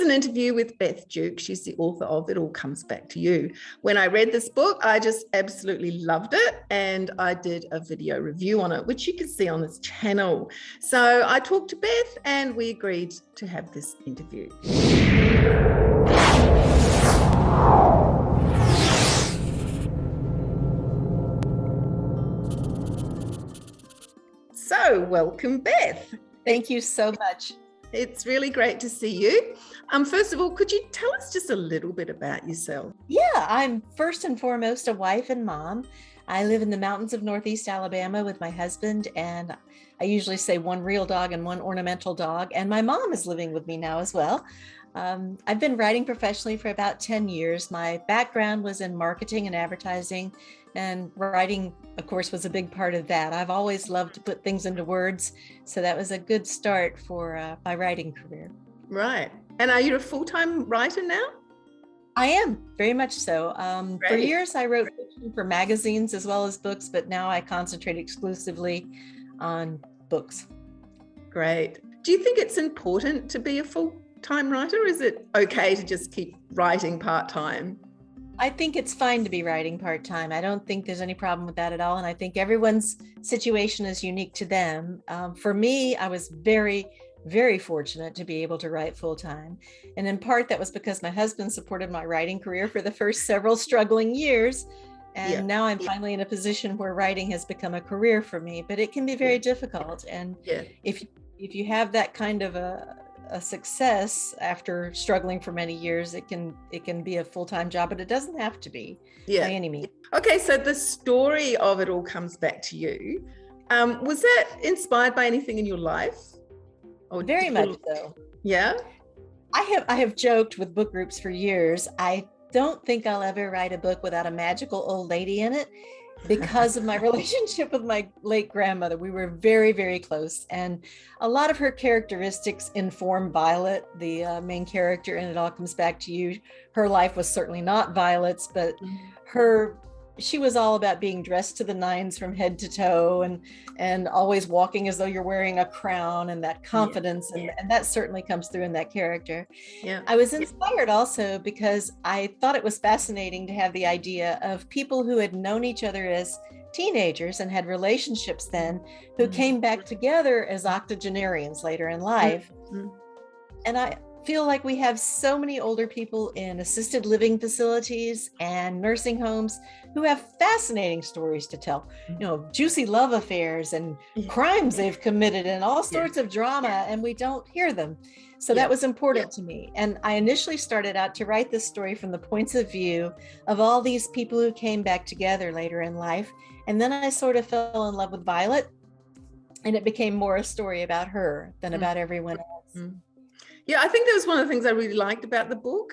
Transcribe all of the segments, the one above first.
an interview with Beth Duke. She's the author of It All Comes Back to You. When I read this book, I just absolutely loved it, and I did a video review on it, which you can see on this channel. So I talked to Beth and we agreed to have this interview. So welcome, Beth. Thank you so much. It's really great to see you. First of all, could you tell us just a little bit about yourself? Yeah, I'm first and foremost a wife and mom. I live in the mountains of Northeast Alabama with my husband, and I usually say one real dog and one ornamental dog. And my mom is living with me now as well. I've been writing professionally for about 10 years. My background was in marketing and advertising, and writing, of course, was a big part of that. I've always loved to put things into words, so that was a good start for my writing career. Right. And are you a full-time writer now? I am, very much so. For years, I wrote fiction for magazines as well as books, but now I concentrate exclusively on books. Great. Do you think it's important to be a full-time writer, or is it okay to just keep writing part-time? I think it's fine to be writing part-time. I don't think there's any problem with that at all. And I think everyone's situation is unique to them. For me, I was very, very fortunate to be able to write full-time. And in part, that was because my husband supported my writing career for the first several struggling years. And now I'm finally in a position where writing has become a career for me, but it can be very difficult. And if you have that kind of a success after struggling for many years, it can be a full-time job, but it doesn't have to be by any means. Okay, so the story of It All Comes Back to You, was that inspired by anything in your life? Or very much so. Yeah. I have joked with book groups for years. I don't think I'll ever write a book without a magical old lady in it, because of my relationship with my late grandmother. We were very, very close. And a lot of her characteristics inform Violet, the main character, and It All Comes Back to You. Her life was certainly not Violet's, but she was all about being dressed to the nines from head to toe, and always walking as though you're wearing a crown, and that confidence. And that certainly comes through in that character. Yeah. I was inspired also because I thought it was fascinating to have the idea of people who had known each other as teenagers and had relationships then, who came back together as octogenarians later in life. And I feel like we have so many older people in assisted living facilities and nursing homes who have fascinating stories to tell, juicy love affairs and crimes they've committed and all sorts of drama, and we don't hear them. So that was important to me. And I initially started out to write this story from the points of view of all these people who came back together later in life. And then I sort of fell in love with Violet, and it became more a story about her than about everyone else. Yeah, I think that was one of the things I really liked about the book.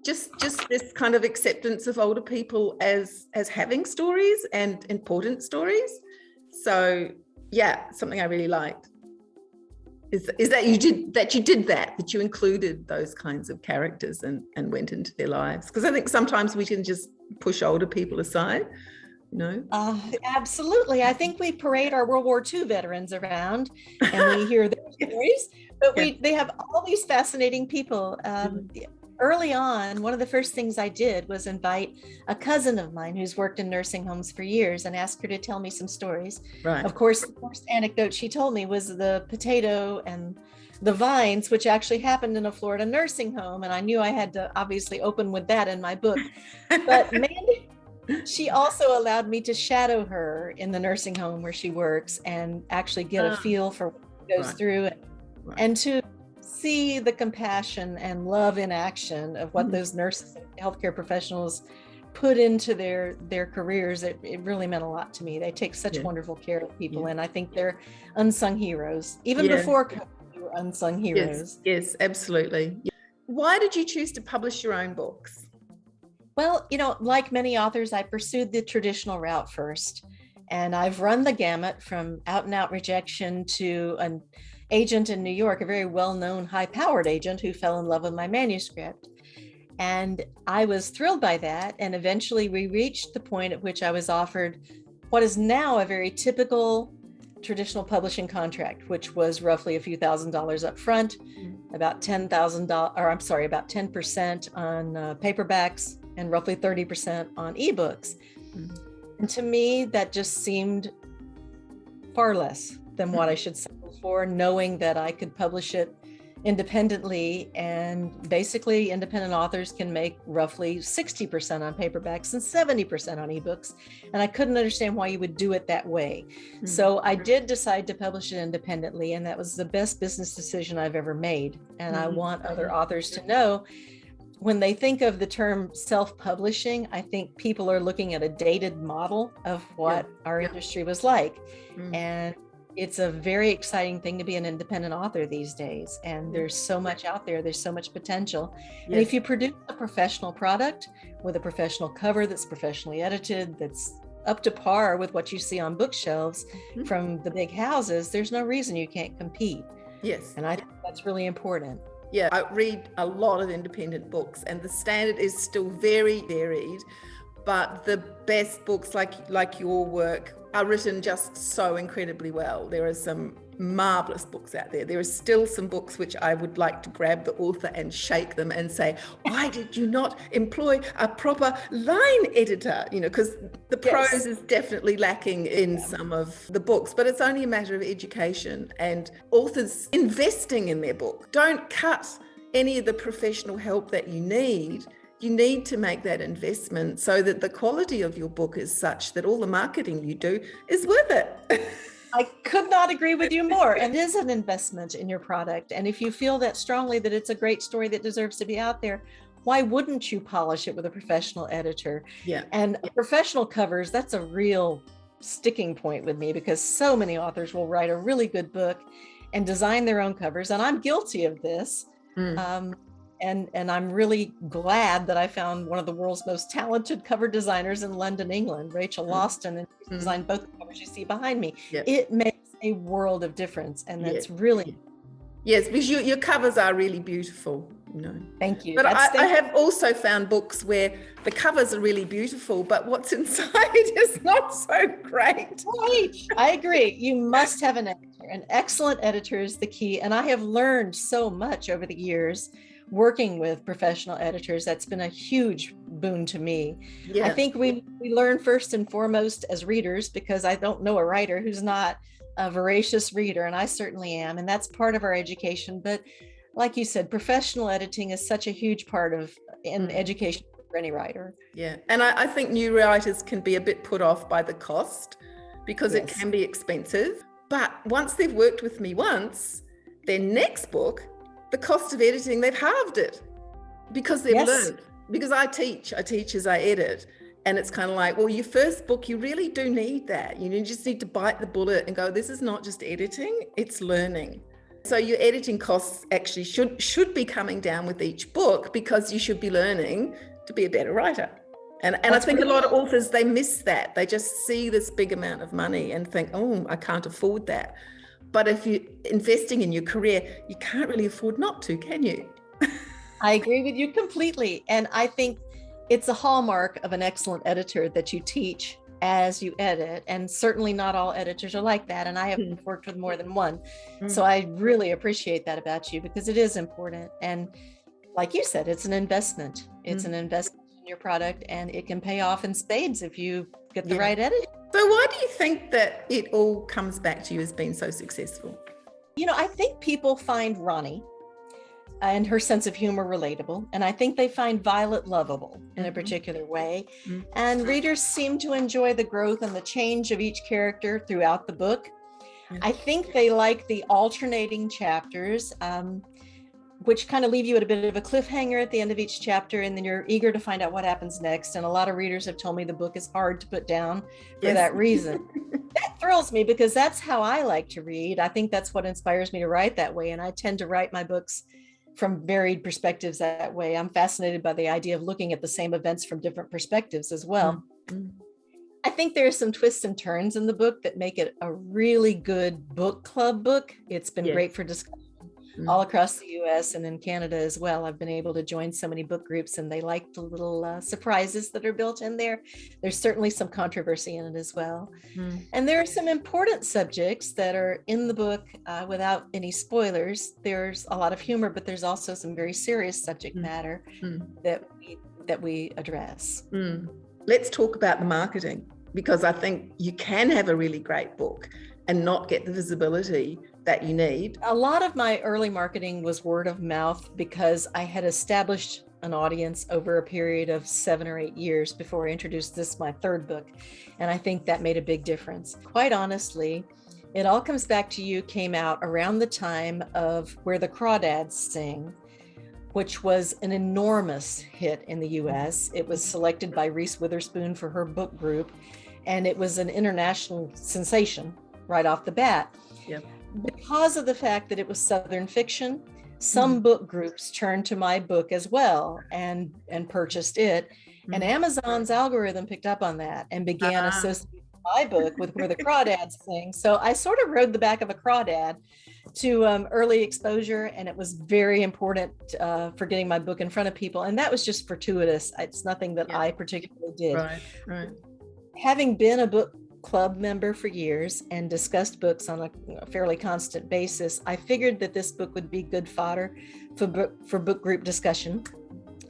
Just this kind of acceptance of older people as having stories and important stories. So yeah, something I really liked is that you did that you included those kinds of characters and went into their lives. Because I think sometimes we can just push older people aside. Absolutely. I think we parade our World War II veterans around and we hear their stories, but they have all these fascinating people. Early on, one of the first things I did was invite a cousin of mine who's worked in nursing homes for years and ask her to tell me some stories. Right. Of course, the first anecdote she told me was the potato and the vines, which actually happened in a Florida nursing home. And I knew I had to obviously open with that in my book. But Mandy, she also allowed me to shadow her in the nursing home where she works and actually get a feel for what she goes through and to see the compassion and love in action of what those nurses and healthcare professionals put into their careers. It really meant a lot to me. They take such wonderful care of people, and I think they're unsung heroes. Even before COVID, they were unsung heroes. Yes, absolutely. Why did you choose to publish your own books? Well, like many authors, I pursued the traditional route first, and I've run the gamut from out and out rejection to an agent in New York, a very well-known high-powered agent who fell in love with my manuscript. And I was thrilled by that. And eventually we reached the point at which I was offered what is now a very typical traditional publishing contract, which was roughly a few $1,000s up front, about $10,000, or I'm sorry, about 10% on paperbacks and roughly 30% on ebooks. And to me, that just seemed far less than what I should settle for, knowing that I could publish it independently, and basically independent authors can make roughly 60% on paperbacks and 70% on ebooks, and I couldn't understand why you would do it that way. So I did decide to publish it independently, and that was the best business decision I've ever made. And I want other authors to know, when they think of the term self-publishing, I think people are looking at a dated model of what our industry was like. And it's a very exciting thing to be an independent author these days. And there's so much out there. There's so much potential. And if you produce a professional product with a professional cover that's professionally edited, that's up to par with what you see on bookshelves from the big houses, there's no reason you can't compete. Yes. And I think that's really important. Yeah, I read a lot of independent books, and the standard is still very varied, but the best books like your work are written just so incredibly well. There are some marvelous books out there. There are still some books which I would like to grab the author and shake them and say, why did you not employ a proper line editor? You know, because the prose is definitely lacking in some of the books, but it's only a matter of education and authors investing in their book. Don't cut any of the professional help that you need. You need to make that investment so that the quality of your book is such that all the marketing you do is worth it. I could not agree with you more. And it is an investment in your product. And if you feel that strongly that it's a great story that deserves to be out there, why wouldn't you polish it with a professional editor? Yeah. And professional covers, that's a real sticking point with me, because so many authors will write a really good book and design their own covers. And I'm guilty of this. And I'm really glad that I found one of the world's most talented cover designers in London, England, Rachel Lawston, and she designed both the covers you see behind me. Yep. It makes a world of difference, and that's really... Yes, because your covers are really beautiful. You know. Thank you. But I have also found books where the covers are really beautiful, but what's inside is not so great. Right. I agree. You must have an editor. An excellent editor is the key. And I have learned so much over the years working with professional editors. That's been a huge boon to me. Yeah. I think we learn first and foremost as readers, because I don't know a writer who's not a voracious reader, and I certainly am, and that's part of our education. But like you said, professional editing is such a huge part of education for any writer. Yeah, and I think new writers can be a bit put off by the cost, because it can be expensive. But once they've worked with me once, their next book, the cost of editing, they've halved it, because they've learned. Because I teach as I edit. And it's kind of like, well, your first book, you really do need that. You just need to bite the bullet and go, this is not just editing, it's learning. So your editing costs actually should be coming down with each book, because you should be learning to be a better writer. And I think a lot of authors, they miss that. They just see this big amount of money and think, oh, I can't afford that. But if you're investing in your career, you can't really afford not to, can you? I agree with you completely. And I think it's a hallmark of an excellent editor that you teach as you edit. And certainly not all editors are like that. And I have worked with more than one. So I really appreciate that about you, because it is important. And like you said, it's an investment. It's an investment in your product, and it can pay off in spades if you get the right editor. So why do you think that it all comes back to you as being so successful? You know, I think people find Ronnie and her sense of humor relatable. And I think they find Violet lovable in a particular way. And readers seem to enjoy the growth and the change of each character throughout the book. I think they like the alternating chapters, which kind of leave you at a bit of a cliffhanger at the end of each chapter, and then you're eager to find out what happens next. And a lot of readers have told me the book is hard to put down for that reason. That thrills me, because that's how I like to read. I think that's what inspires me to write that way. And I tend to write my books from varied perspectives that way. I'm fascinated by the idea of looking at the same events from different perspectives as well. I think there are some twists and turns in the book that make it a really good book club book. It's been great for discussion. all across the US and in Canada as well. I've been able to join so many book groups, and they like the little surprises that are built in there. There's certainly some controversy in it as well. And there are some important subjects that are in the book without any spoilers. There's a lot of humor, but there's also some very serious subject matter that we address. Let's talk about the marketing, because I think you can have a really great book and not get the visibility that you need. A lot of my early marketing was word of mouth, because I had established an audience over a period of 7 or 8 years before I introduced my third book. And I think that made a big difference. Quite honestly, It All Comes Back to You came out around the time of Where the Crawdads Sing, which was an enormous hit in the US. It was selected by Reese Witherspoon for her book group, and it was an international sensation right off the bat. Yep. Because of the fact that it was Southern fiction, some book groups turned to my book as well and purchased it. And Amazon's algorithm picked up on that and began associating my book with Where the Crawdads Sing. So I sort of rode the back of a crawdad to early exposure, and it was very important for getting my book in front of people. And that was just fortuitous. It's nothing that I particularly did. Right. Having been a book club member for years and discussed books on a fairly constant basis, I figured that this book would be good fodder for book group discussion.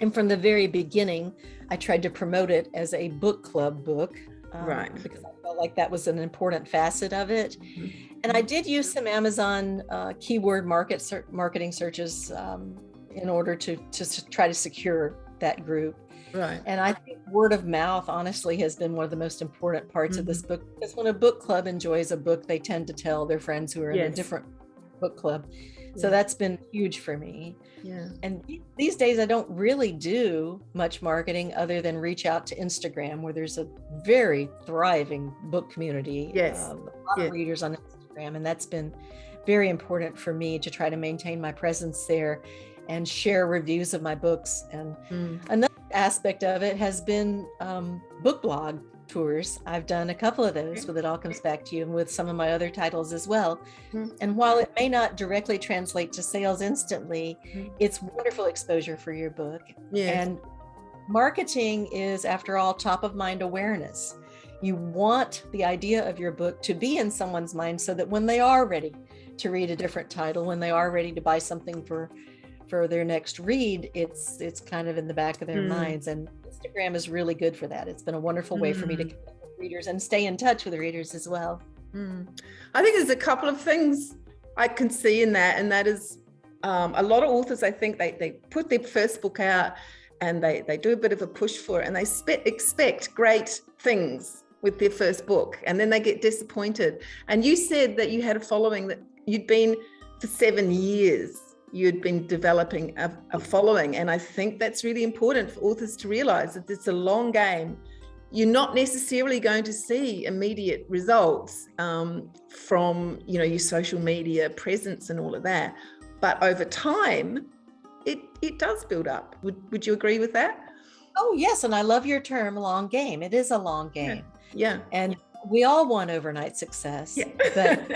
And from the very beginning, I tried to promote it as a book club book, because I felt like that was an important facet of it. And I did use some Amazon keyword marketing searches in order to try to secure that group. Right. And I think word of mouth, honestly, has been one of the most important parts of this book, because when a book club enjoys a book, they tend to tell their friends who are in a different book club. So that's been huge for me. Yeah. And these days, I don't really do much marketing other than reach out to Instagram, where there's a very thriving book community. Yes. A lot of readers on Instagram. And that's been very important for me to try to maintain my presence there and share reviews of my books. And another aspect of it has been book blog tours. I've done a couple of those with It All Comes Back to You, and with some of my other titles as well. And while it may not directly translate to sales instantly, it's wonderful exposure for your book. And marketing is, after all, top of mind awareness. You want the idea of your book to be in someone's mind, so that when they are ready to read a different title, when they are ready to buy something for their next read, it's kind of in the back of their minds. And Instagram is really good for that. It's been a wonderful way for me to connect with readers and stay in touch with readers as well. I think there's a couple of things I can see in that, and that is a lot of authors, I think they put their first book out and they do a bit of a push for it, and they expect great things with their first book, and then they get disappointed. And you said that you had a following, that you'd been for 7 years. You'd been developing a following. And I think that's really important for authors to realize, that it's a long game. You're not necessarily going to see immediate results from your social media presence and all of that. But over time, it does build up. Would you agree with that? Oh, yes. And I love your term, long game. It is a long game. Yeah. And we all want overnight success, but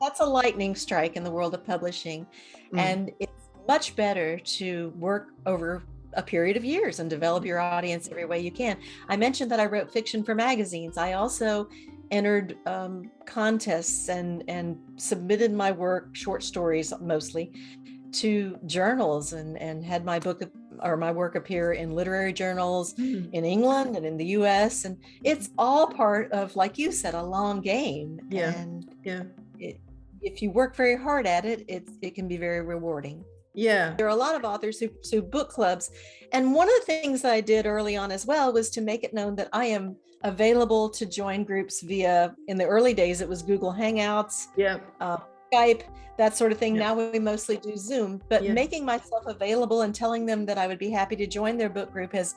that's a lightning strike in the world of publishing. And it's much better to work over a period of years and develop your audience every way you can. I mentioned that I wrote fiction for magazines. I also entered contests and submitted my work, short stories mostly, to journals, and had my book or my work appear in literary journals in England and in the US. And it's all part of, like you said, a long game. If you work very hard at it, it can be very rewarding. There are a lot of authors who book clubs. And one of the things that I did early on as well was to make it known that I am available to join groups via, in the early days, it was Google Hangouts, Skype, that sort of thing. Now we mostly do Zoom, but making myself available and telling them that I would be happy to join their book group has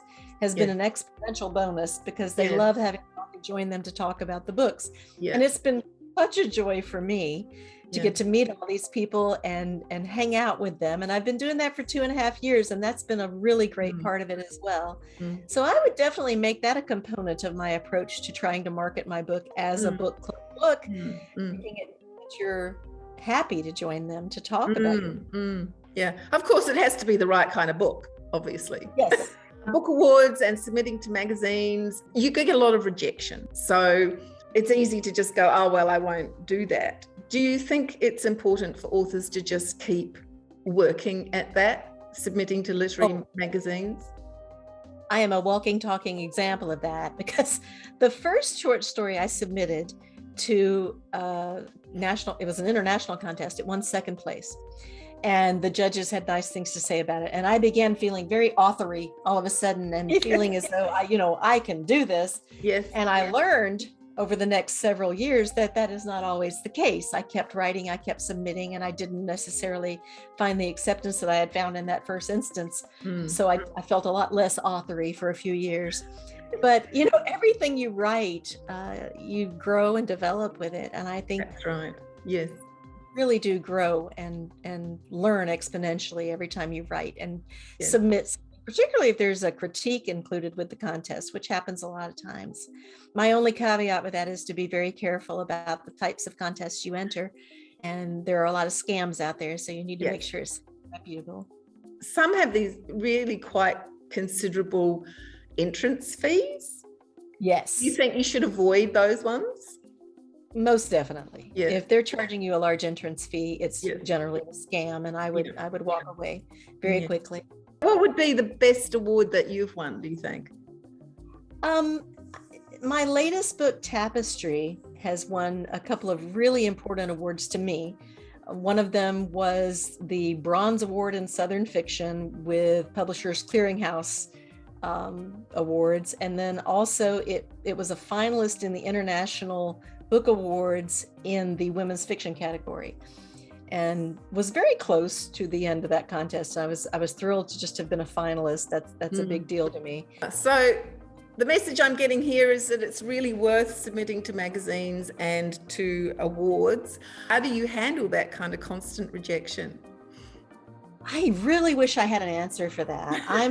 been an exponential bonus, because they love having me join them to talk about the books. And it's been such a joy for me to get to meet all these people and hang out with them. And I've been doing that for 2.5 years, and that's been a really great part of it as well. So I would definitely make that a component of my approach to trying to market my book as a book club book, making it that you're happy to join them to talk about it. Yeah, of course, it has to be the right kind of book, obviously. Yes. Book awards and submitting to magazines, you could get a lot of rejection. So it's easy to just go, oh, well, I won't do that. Do you think it's important for authors to just keep working at that, submitting to literary magazines? I am a walking, talking example of that, because the first short story I submitted to it was an international contest. It won second place. And the judges had nice things to say about it. And I began feeling very authory all of a sudden, and feeling as though I can do this. Yes. And I learned over the next several years that is not always the case. I kept writing, I kept submitting, and I didn't necessarily find the acceptance that I had found in that first instance. So I felt a lot less authory for a few years. But everything you write, you grow and develop with it. And I think that's right. Yes. Really do grow and learn exponentially every time you write and submit, particularly if there's a critique included with the contest, which happens a lot of times. My only caveat with that is to be very careful about the types of contests you enter. And there are a lot of scams out there, so you need to make sure it's reputable. Some have these really quite considerable entrance fees. Yes. You think you should avoid those ones? Most definitely. Yeah. If they're charging you a large entrance fee, it's generally a scam, and I would walk away very quickly. What would be the best award that you've won, do you think? My latest book, Tapestry, has won a couple of really important awards to me. One of them was the Bronze Award in Southern Fiction with Publishers Clearinghouse Awards, and then also it was a finalist in the International Book Awards in the women's fiction category, and was very close to the end of that contest. I was thrilled to just have been a finalist. That's a big deal to me. So the message I'm getting here is that it's really worth submitting to magazines and to awards. How do you handle that kind of constant rejection? I really wish I had an answer for that. I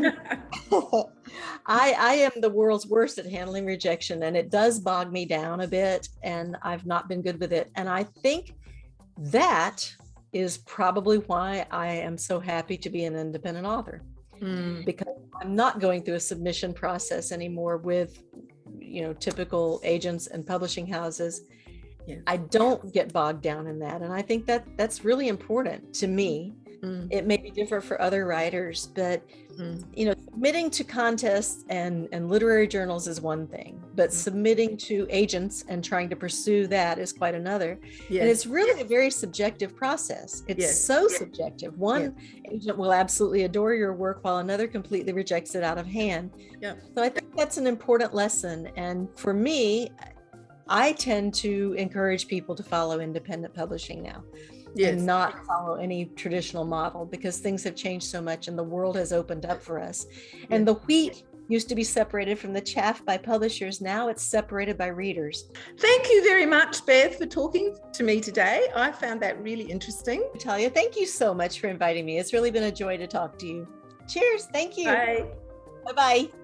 am the world's worst at handling rejection, and it does bog me down a bit, and I've not been good with it. And I think that is probably why I am so happy to be an independent author, because I'm not going through a submission process anymore with, typical agents and publishing houses. I don't get bogged down in that. And I think that's really important to me. It may be different for other writers, but submitting to contests and literary journals is one thing, but submitting to agents and trying to pursue that is quite another. And it's really a very subjective process. It's so subjective. One agent will absolutely adore your work while another completely rejects it out of hand. So I think that's an important lesson. And for me, I tend to encourage people to follow independent publishing now. And not follow any traditional model, because things have changed so much and the world has opened up for us. And the wheat used to be separated from the chaff by publishers. Now it's separated by readers. Thank you very much, Beth, for talking to me today. I found that really interesting. Talia, thank you so much for inviting me. It's really been a joy to talk to you. Cheers. Thank you. Bye. Bye-bye.